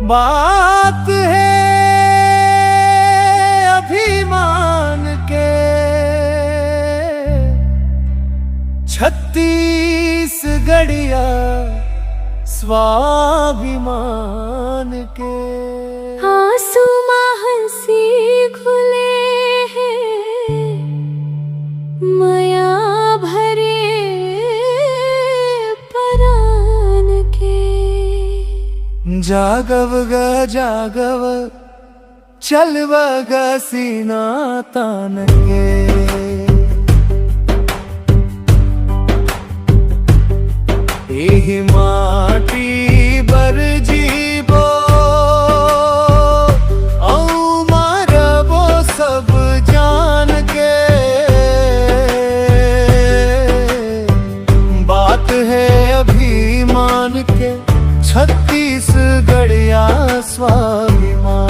बात है अभिमान के 36गढ़िया स्वाभिमान के। आंसू हंसी खुले हैं माया भरे परान के। जागव जागव चलव सीना तान के। एही माटी बर जीबो औ मारबो सब जान के। बात है अभिमान के 36गढ़िया स्वाभिमान।